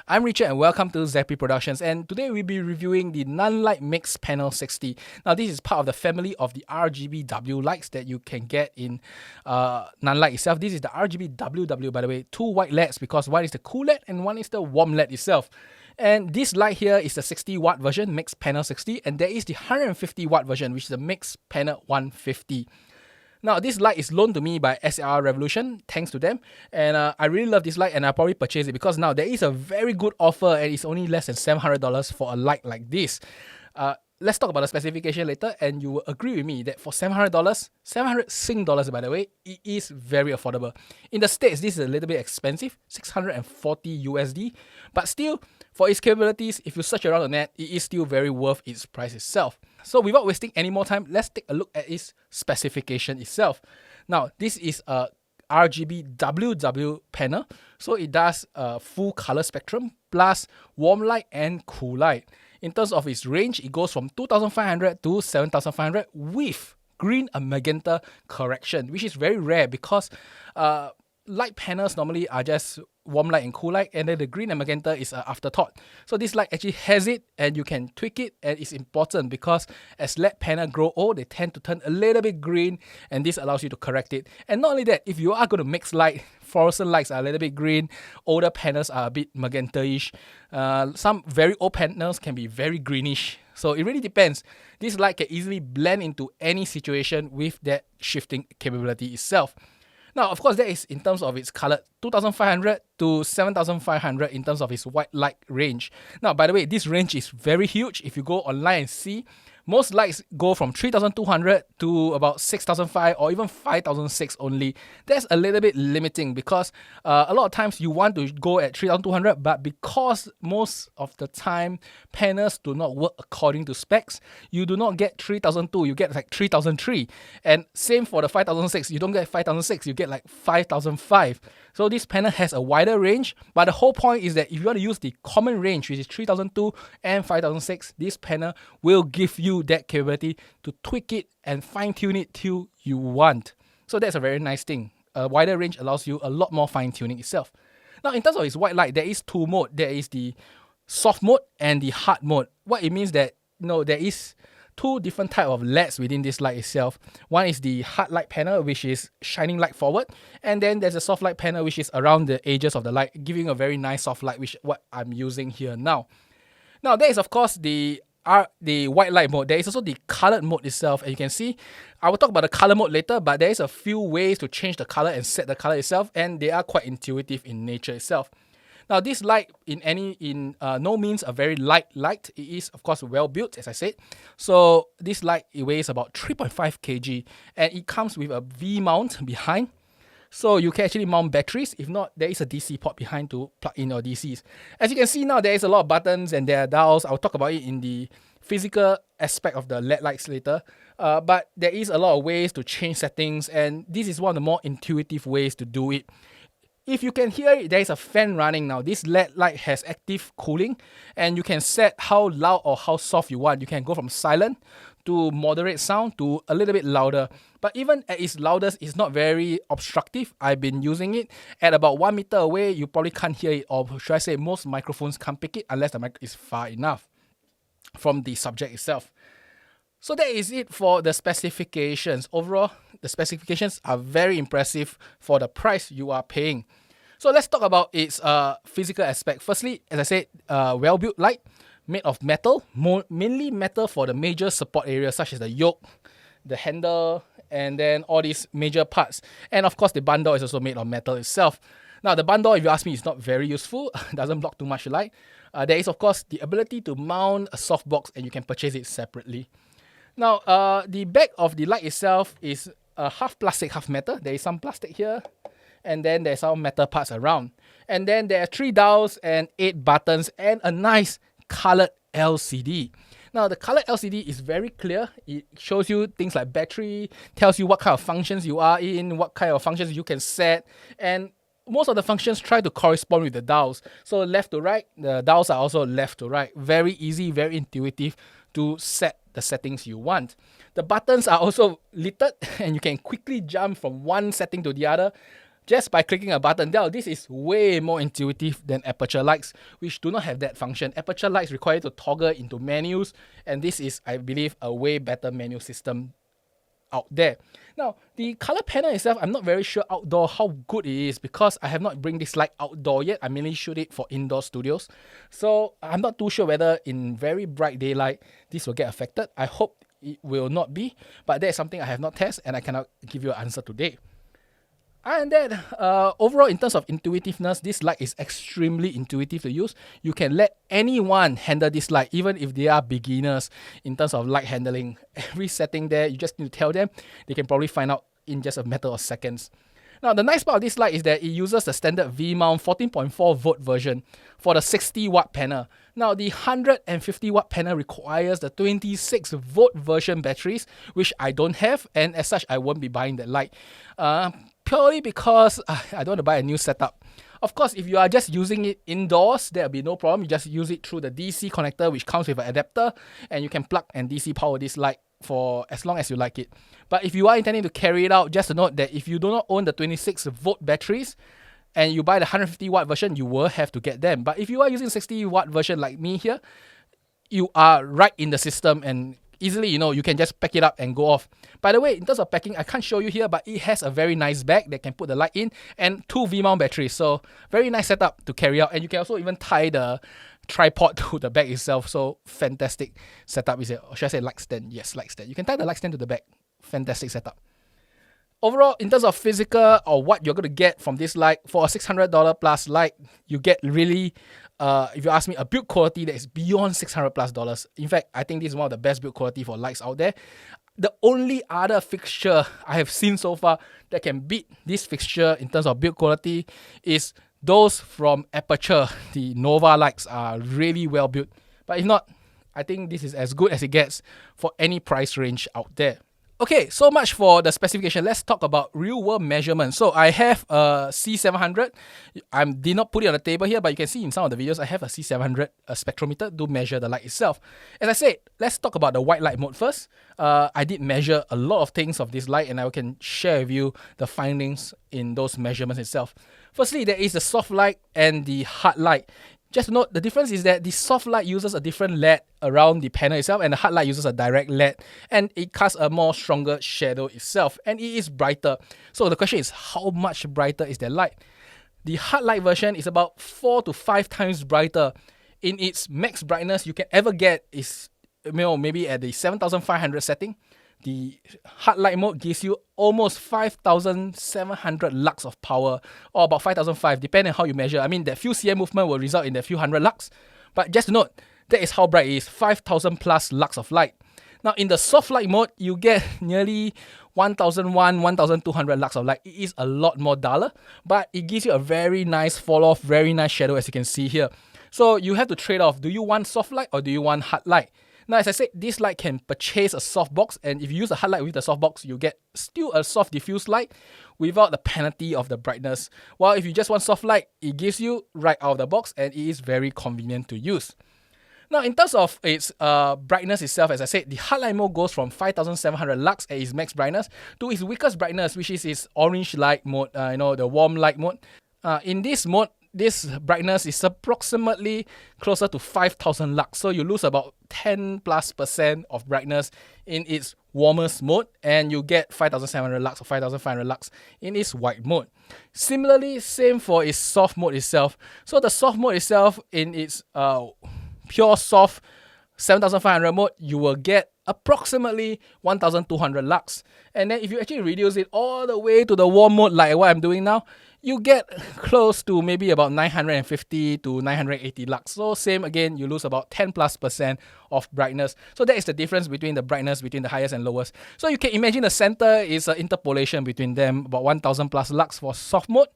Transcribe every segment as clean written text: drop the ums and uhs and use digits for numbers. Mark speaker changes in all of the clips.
Speaker 1: I'm Richard and welcome to Zappy Productions, and today we'll be reviewing the Nanlite Mixpanel 60. Now this is part of the family of the RGBW lights that you can get in Nanlite itself. This is the RGBWW, by the way, two white LEDs because one is the cool LED and one is the warm LED itself. And this light here is the 60 watt version, Mixpanel 60, and there is the 150 watt version, which is the Mixpanel 150. Now, this light is loaned to me by SAR Revolution, thanks to them. And I really love this light and I'll probably purchase it because now there is a very good offer and it's only less than $700 for a light like this. Let's talk about the specification later and you will agree with me that for $700, 700 Sing dollars by the way, it is very affordable. In the States, this is a little bit expensive, 640 USD. But still, for its capabilities, if you search around the net, it is still very worth its price itself. So without wasting any more time, let's take a look at its specification itself. Now, this is a RGBWW panel, so it does a full color spectrum plus warm light and cool light. In terms of its range, it goes from 2500 to 7500 with green and magenta correction, which is very rare because light panels normally are just warm light and cool light, and then the green and magenta is an afterthought. So this light actually has it and you can tweak it, and it's important because as LED panels grow old, they tend to turn a little bit green, and this allows you to correct it. And not only that, if you are going to mix light, fluorescent lights are a little bit green, older panels are a bit magenta-ish, some very old panels can be very greenish. So it really depends. This light can easily blend into any situation with that shifting capability itself. Now, of course, that is in terms of its color, 2500 to 7500 in terms of its white light range. Now, by the way, this range is very huge. If you go online and see, most lights go from 3200 to about 6005 or even 5006 only. That's a little bit limiting because a lot of times you want to go at 3200, but because most of the time panels do not work according to specs, you do not get 3002, you get like 3003. And same for the 5006, you don't get 5006, you get like 5005. So this panel has a wider range, but the whole point is that if you want to use the common range, which is 3002 and 5006, this panel will give you that capability to tweak it and fine-tune it till you want. So that's a very nice thing. A wider range allows you a lot more fine-tuning itself. Now, in terms of its white light, there is two modes. There is the soft mode and the hard mode. What it means that there is two different type of LEDs within this light itself. One is the hard light panel, which is shining light forward, and then there's a soft light panel, which is around the edges of the light, giving a very nice soft light, which is what I'm using here now. Now, there is of course the white light mode. There is also the colored mode itself, and you can see, I will talk about the color mode later, but there is a few ways to change the color and set the color itself, and they are quite intuitive in nature itself. Now, this light no means a very light light. It is, of course, well built, as I said. So this light, it weighs about 3.5 kg, and it comes with a V mount behind. So you can actually mount batteries. If not, there is a DC port behind to plug in your DCs. As you can see now, there is a lot of buttons and there are dials. I'll talk about it in the physical aspect of the LED lights later. But there is a lot of ways to change settings, and this is one of the more intuitive ways to do it. If you can hear it, there is a fan running now. This LED light has active cooling, and you can set how loud or how soft you want. You can go from silent to moderate sound to a little bit louder. But even at its loudest, it's not very obstructive. I've been using it at about 1 meter away. You probably can't hear it, or should I say most microphones can't pick it unless the mic is far enough from the subject itself. So that is it for the specifications. Overall, the specifications are very impressive for the price you are paying. So let's talk about its physical aspect. Firstly, as I said, well-built light, made of metal, mainly metal for the major support areas such as the yoke, the handle, and then all these major parts. And of course, the bundle is also made of metal itself. Now, the bundle, if you ask me, is not very useful. It doesn't block too much light. There is, of course, the ability to mount a softbox, and you can purchase it separately. Now, the back of the light itself is half plastic, half metal. There is some plastic here, and then there's some metal parts around. And then there are 3 dials and 8 buttons and a nice colored LCD. Now, the colored LCD is very clear. It shows you things like battery, tells you what kind of functions you are in, what kind of functions you can set, and most of the functions try to correspond with the dials. So left to right, the dials are also left to right. Very easy, very intuitive to set the settings you want. The buttons are also littered and you can quickly jump from one setting to the other. just by clicking a button. Now, this is way more intuitive than aperture lights, which do not have that function. Aperture lights require you to toggle into menus, and this is, I believe, a way better menu system out there. Now, the color panel itself, I'm not very sure outdoor how good it is because I have not bring this light outdoor yet. I mainly shoot it for indoor studios. So I'm not too sure whether in very bright daylight this will get affected. I hope it will not be, but that is something I have not tested and I cannot give you an answer today. And then overall, in terms of intuitiveness, this light is extremely intuitive to use. You can let anyone handle this light, even if they are beginners in terms of light handling. Every setting there, you just need to tell them. They can probably find out in just a matter of seconds. Now, the nice part of this light is that it uses the standard V-mount 14.4 volt version for the 60 watt panel. Now, the 150 watt panel requires the 26 volt version batteries, which I don't have, and as such, I won't be buying that light. Purely because I don't want to buy a new setup. Of course, if you are just using it indoors, there'll be no problem. You just use it through the DC connector, which comes with an adapter, and you can plug and DC power this light for as long as you like it. But if you are intending to carry it out, just to note that if you do not own the 26 volt batteries and you buy the 150 watt version, you will have to get them. But if you are using 60 watt version like me here, you are right in the system and easily, you can just pack it up and go off. By the way, in terms of packing, I can't show you here, but it has a very nice bag that can put the light in and 2 V-mount batteries. So very nice setup to carry out. And you can also even tie the tripod to the bag itself. So fantastic setup is it? Or should I say light stand? Yes, light stand. You can tie the light stand to the bag. Fantastic setup. Overall, in terms of physical or what you're going to get from this light, for a $600 plus light, you get really, if you ask me, a build quality that is beyond $600 plus. In fact, I think this is one of the best build quality for lights out there. The only other fixture I have seen so far that can beat this fixture in terms of build quality is those from Aperture. The Nova lights are really well built. But if not, I think this is as good as it gets for any price range out there. Okay, so much for the specification. Let's talk about real-world measurements. So I have a C700. I did not put it on the table here, but you can see in some of the videos, I have a C700 spectrometer to measure the light itself. As I said, let's talk about the white light mode first. I did measure a lot of things of this light, and I can share with you the findings in those measurements itself. Firstly, there is the soft light and the hard light. Just to note, the difference is that the soft light uses a different LED around the panel itself, and the hard light uses a direct LED, and it casts a more stronger shadow itself, and it is brighter. So the question is, how much brighter is the light? The hard light version is about 4 to 5 times brighter. In its max brightness you can ever get is maybe at the 7500 setting. The hard light mode gives you almost 5,700 lux of power, or about 5,500, depending on how you measure. I mean, that few cm movement will result in a few hundred lux, but just to note, that is how bright it is, 5,000 plus lux of light. Now, in the soft light mode, you get nearly 1,001, 1,200 lux of light. It is a lot more duller, but it gives you a very nice fall off, very nice shadow, as you can see here. So you have to trade off. Do you want soft light or do you want hard light? Now, as I said, this light can purchase a soft box, and if you use a hard light with the soft box, you get still a soft diffuse light without the penalty of the brightness. While if you just want soft light, it gives you right out of the box, and it is very convenient to use. Now, in terms of its brightness itself, as I said, the hard light mode goes from 5,700 lux at its max brightness to its weakest brightness, which is its orange light mode, the warm light mode. In this mode, this brightness is approximately closer to 5,000 lux. So you lose about 10+% of brightness in its warmest mode, and you get 5,700 lux or 5,500 lux in its white mode. Similarly, same for its soft mode itself. So the soft mode itself, in its pure soft 7,500 mode, you will get approximately 1,200 lux. And then if you actually reduce it all the way to the warm mode like what I'm doing now, you get close to maybe about 950 to 980 lux. So same again, you lose about 10+% of brightness. So that is the difference between the brightness between the highest and lowest. So you can imagine the center is an interpolation between them, about 1,000 plus lux for soft mode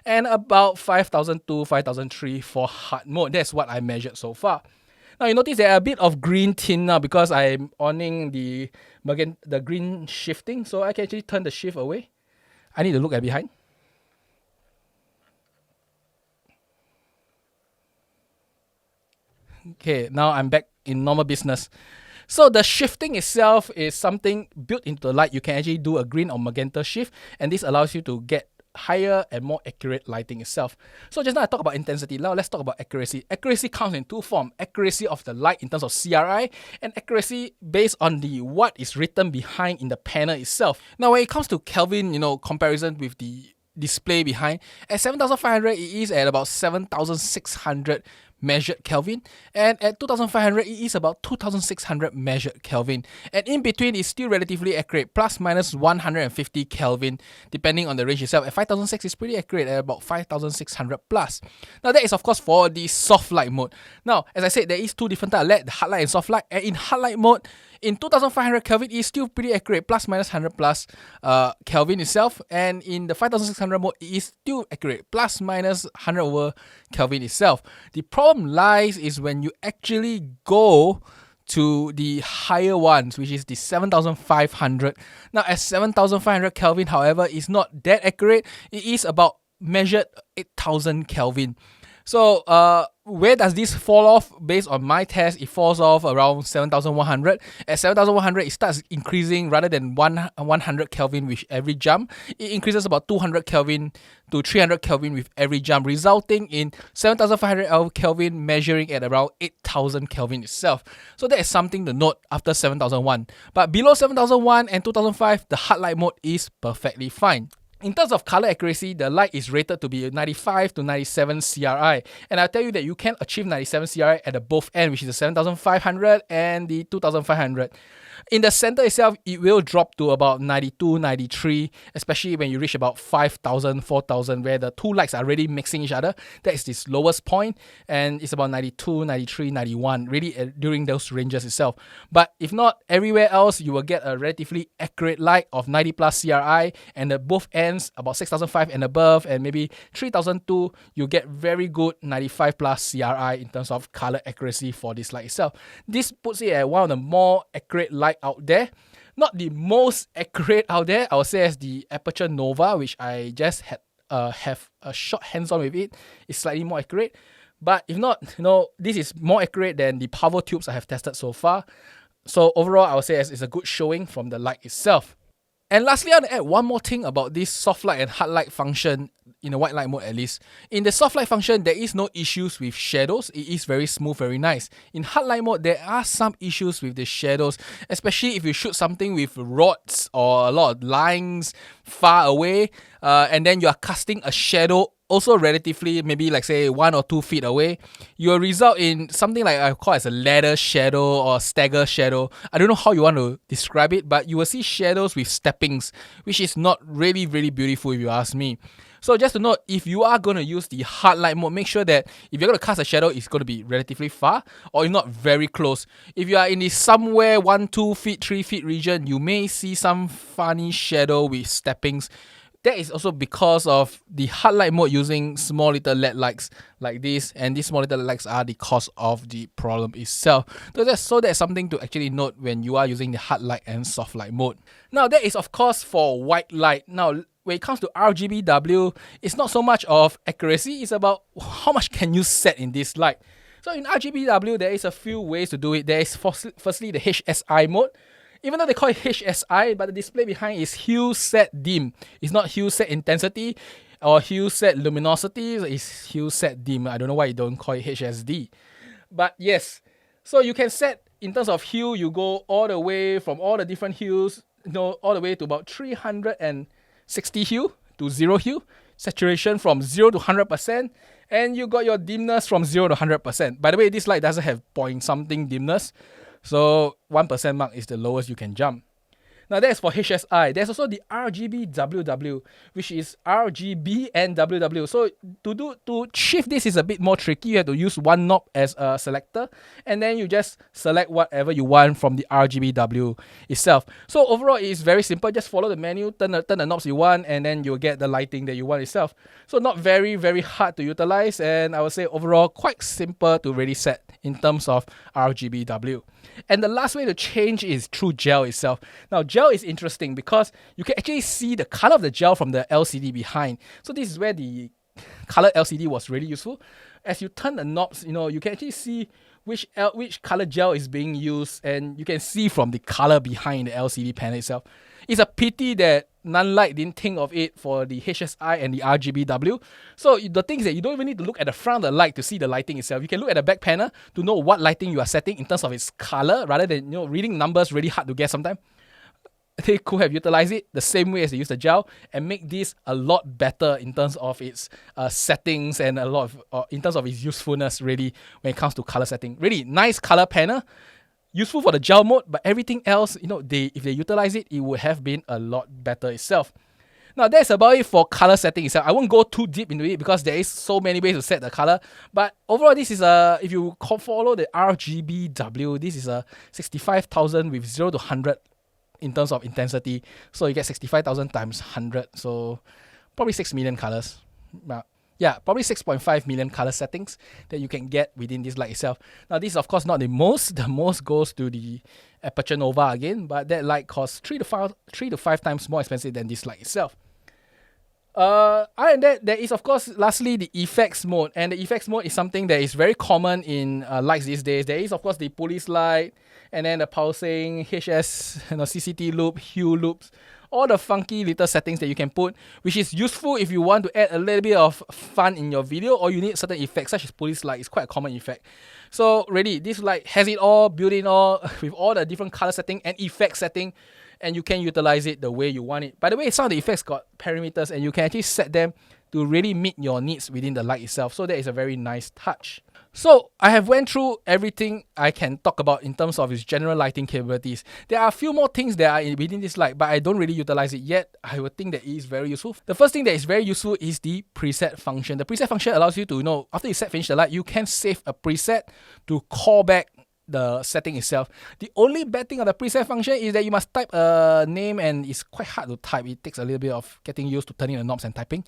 Speaker 1: and about 5,002, 5,003 for hard mode. That's what I measured so far. Now you notice there are a bit of green tint now because I'm owning the green shifting, so I can actually turn the shift away. I need to look at behind. Okay, now I'm back in normal business. So the shifting itself is something built into the light. You can actually do a green or magenta shift, and this allows you to get higher and more accurate lighting itself. So just now I talked about intensity. Now let's talk about accuracy. Accuracy comes in two forms: accuracy of the light in terms of CRI, and accuracy based on the what is written behind in the panel itself. Now when it comes to Kelvin, comparison with the display behind, at 7500 it is at about 7600 measured Kelvin, and at 2500 it is about 2600 measured Kelvin, and in between is still relatively accurate, plus minus 150 Kelvin depending on the range itself. At 5006 is pretty accurate at about 5600 plus. Now that is of course for the soft light mode. Now as I said, there is two different types: LED, hard light and soft light. And in hard light mode, in 2500 Kelvin is still pretty accurate, plus minus 100 plus Kelvin itself, and in the 5600 mode it is still accurate, plus minus 100 over Kelvin itself. The problem lies is when you actually go to the higher ones, which is the 7500. Now at 7500 Kelvin, however, is not that accurate. It is about measured 8000 Kelvin. So where does this fall off? Based on my test, it falls off around 7100. At 7100, it starts increasing rather than 100 Kelvin with every jump. It increases about 200 Kelvin to 300 Kelvin with every jump, resulting in 7500 Kelvin measuring at around 8000 Kelvin itself. So that is something to note after 7001. But below 7001 and 2005, the hard light mode is perfectly fine. In terms of color accuracy, the light is rated to be 95 to 97 CRI. And I'll tell you that you can achieve 97 CRI at the both end, which is the 7500 and the 2500. In the center itself, it will drop to about 92, 93, especially when you reach about 5000, 4000, where the two lights are already mixing each other. That is this lowest point, and it's about 92, 93, 91, really during those ranges itself. But if not, everywhere else, you will get a relatively accurate light of 90 plus CRI, and the both ends, about 6005 and above, and maybe 3002, you get very good 95 plus CRI in terms of color accuracy for this light itself. This puts it at one of the more accurate light out there. Not the most accurate out there, I would say, as the Aperture Nova, which I just have a short hands-on with it, is slightly more accurate. But if not, this is more accurate than the power tubes I have tested so far. So overall, I would say it's a good showing from the light itself. And lastly, I want to add one more thing about this soft light and hard light function, in the white light mode at least. In the soft light function, there is no issues with shadows. It is very smooth, very nice. In hard light mode, there are some issues with the shadows, especially if you shoot something with rods or a lot of lines far away, and then you are casting a shadow also relatively, maybe like say 1 or 2 feet away, you will result in something like I call as a ladder shadow or stagger shadow. I don't know how you want to describe it, but you will see shadows with steppings, which is not really, really beautiful if you ask me. So just to note, if you are going to use the hard light mode, make sure that if you're going to cast a shadow, it's going to be relatively far or if not very close. If you are in the somewhere 1, 2 feet, 3 feet region, you may see some funny shadow with steppings. That is also because of the hard light mode using small little LED lights like this, and these small little lights are the cause of the problem itself. So that's something to actually note when you are using the hard light and soft light mode. Now that is of course for white light. Now when it comes to RGBW, it's not so much of accuracy, it's about how much can you set in this light. So in RGBW, there is a few ways to do it. There is firstly the HSI mode. Even though they call it HSI, but the display behind is hue set dim. It's not hue set intensity or hue set luminosity. It's hue set dim. I don't know why you don't call it HSD. But yes, so you can set in terms of hue, you go all the way from all the different hues, all the way to about 360 hue to 0 hue. Saturation from 0 to 100%. And you got your dimness from 0 to 100%. By the way, this light doesn't have point something dimness. So 1% mark is the lowest you can jump. Now that is for HSI. There's also the RGB WW, which is RGB and WW. So to shift this is a bit more tricky. You have to use one knob as a selector, and then you just select whatever you want from the RGBW itself. So overall, it is very simple. Just follow the menu, turn the knobs you want, and then you'll get the lighting that you want itself. So not very, very hard to utilize, and I would say overall quite simple to really set in terms of RGBW. And the last way to change is through gel itself. Now, gel is interesting because you can actually see the color of the gel from the LCD behind. So this is where the color LCD was really useful. As you turn the knobs, you can actually see which color gel is being used, and you can see from the color behind the LCD panel itself. It's a pity that Nanlite didn't think of it for the HSI and the RGBW. So the thing is that you don't even need to look at the front of the light to see the lighting itself. You can look at the back panel to know what lighting you are setting in terms of its color, rather than reading numbers really hard to guess sometimes. They could have utilized it the same way as they use the gel and make this a lot better in terms of its settings and a lot of in terms of its usefulness, really, when it comes to color setting. Really nice color panel, useful for the gel mode, but everything else, if they utilize it, it would have been a lot better itself. Now that's about it for color setting itself. I won't go too deep into it because there is so many ways to set the color. But overall, this is if you follow the RGBW, this is a 65,000 with 0 to 100 in terms of intensity. So you get 65,000 times 100. So probably 6 million colors. Yeah, probably 6.5 million color settings that you can get within this light itself. Now, this is of course not the most. The most goes to the Aperture Nova again, but that light costs 3 to 5 times more expensive than this light itself. Other than that, there is of course lastly the effects mode, and the effects mode is something that is very common in lights these days. There is of course the police light, and then the pulsing, HS, CCT loop, hue loops, all the funky little settings that you can put, which is useful if you want to add a little bit of fun in your video, or you need certain effects such as police light. It's quite a common effect. So really, this light has it all, built in all with all the different color setting and effect setting, and you can utilize it the way you want it. By the way, some of the effects got parameters, and you can actually set them to really meet your needs within the light itself. So that is a very nice touch. So I have went through everything I can talk about in terms of its general lighting capabilities. There are a few more things that are within this light, but I don't really utilize it yet. I would think that it is very useful. The first thing that is very useful is the preset function. The preset function allows you to, after you finish the light, you can save a preset to call back the setting itself. The only bad thing of the preset function is that you must type a name, and it's quite hard to type. It takes a little bit of getting used to turning the knobs and typing.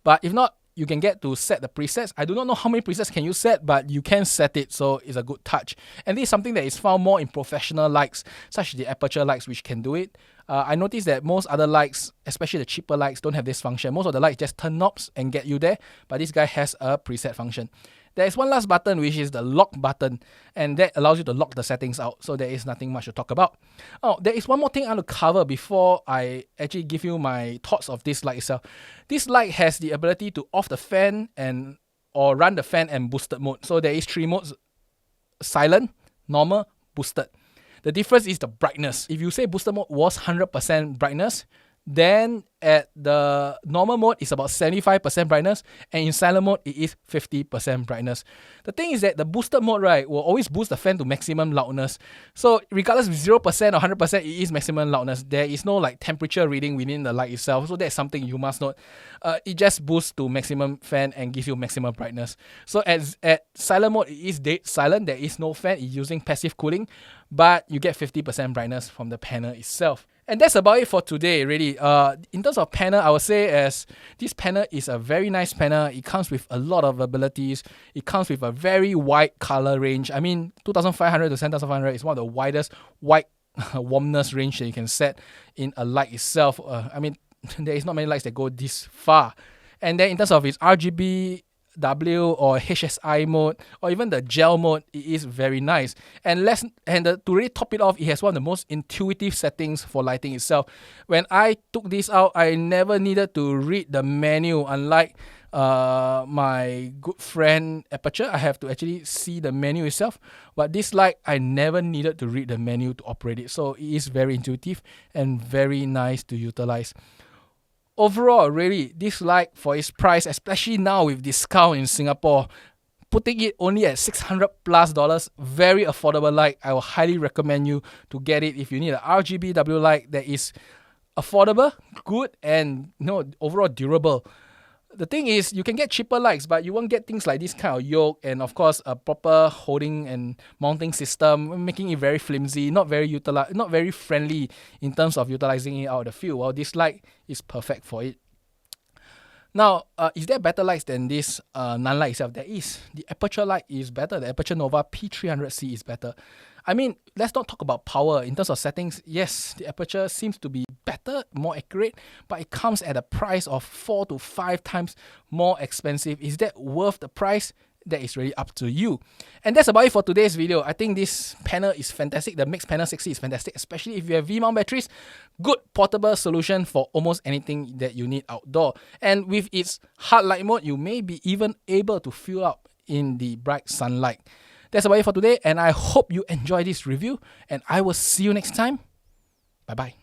Speaker 1: But if not, you can get to set the presets. I do not know how many presets can you set, but you can set it, so it's a good touch. And this is something that is found more in professional lights, such as the aperture lights, which can do it. I noticed that most other lights, especially the cheaper lights, don't have this function. Most of the lights just turn knobs and get you there, but this guy has a preset function. There is one last button, which is the lock button, and that allows you to lock the settings out, so there is nothing much to talk about. Oh, there is one more thing I want to cover before I actually give you my thoughts of this light itself. This light has the ability to off the fan or run the fan and boosted mode. So there is 3 modes: silent, normal, boosted. The difference is the brightness. If you say boosted mode was 100% brightness, then at the normal mode, it's about 75% brightness, and in silent mode, it is 50% brightness. The thing is that the boosted mode, right, will always boost the fan to maximum loudness. So regardless of 0% or 100%, it is maximum loudness. There is no temperature reading within the light itself, so that's something you must note. It just boosts to maximum fan and gives you maximum brightness. So at silent mode, it is dead silent. There is no fan. It's using passive cooling, but you get 50% brightness from the panel itself. And that's about it for today, really. In terms of panel, I would say as this panel is a very nice panel. It comes with a lot of abilities. It comes with a very wide color range. I mean, 2500 to 7500 is one of the widest wide warmness range that you can set in a light itself. There is not many lights that go this far. And then in terms of its RGB, W or HSI mode, or even the gel mode, it is very nice. And to really top it off, it has one of the most intuitive settings for lighting itself. When I took this out, I never needed to read the menu, unlike my good friend Aperture. I have to actually see the menu itself. But this light, I never needed to read the menu to operate it. So it is very intuitive and very nice to utilize. Overall, really, this light for its price, especially now with discount in Singapore, putting it only at $600+, very affordable light. I will highly recommend you to get it if you need an RGBW light that is affordable, good, and overall durable. The thing is, you can get cheaper lights, but you won't get things like this kind of yoke and, of course, a proper holding and mounting system, making it very flimsy, not very friendly in terms of utilizing it out of the field. Well, this light is perfect for it. Now, is there better lights than this Nanlite itself? There is. The Aperture light is better. The Aperture Nova P300C is better. I mean, let's not talk about power. In terms of settings, yes, the Aperture seems to be better, more accurate, but it comes at a price of 4 to 5 times more expensive. Is that worth the price? that is really up to you. And that's about it for today's video. I think this panel is fantastic. The Mixpanel 60 is fantastic, especially if you have V-mount batteries. Good portable solution for almost anything that you need outdoor. And with its hard light mode, you may be even able to fill up in the bright sunlight. That's about it for today, and I hope you enjoy this review, and I will see you next time. Bye-bye.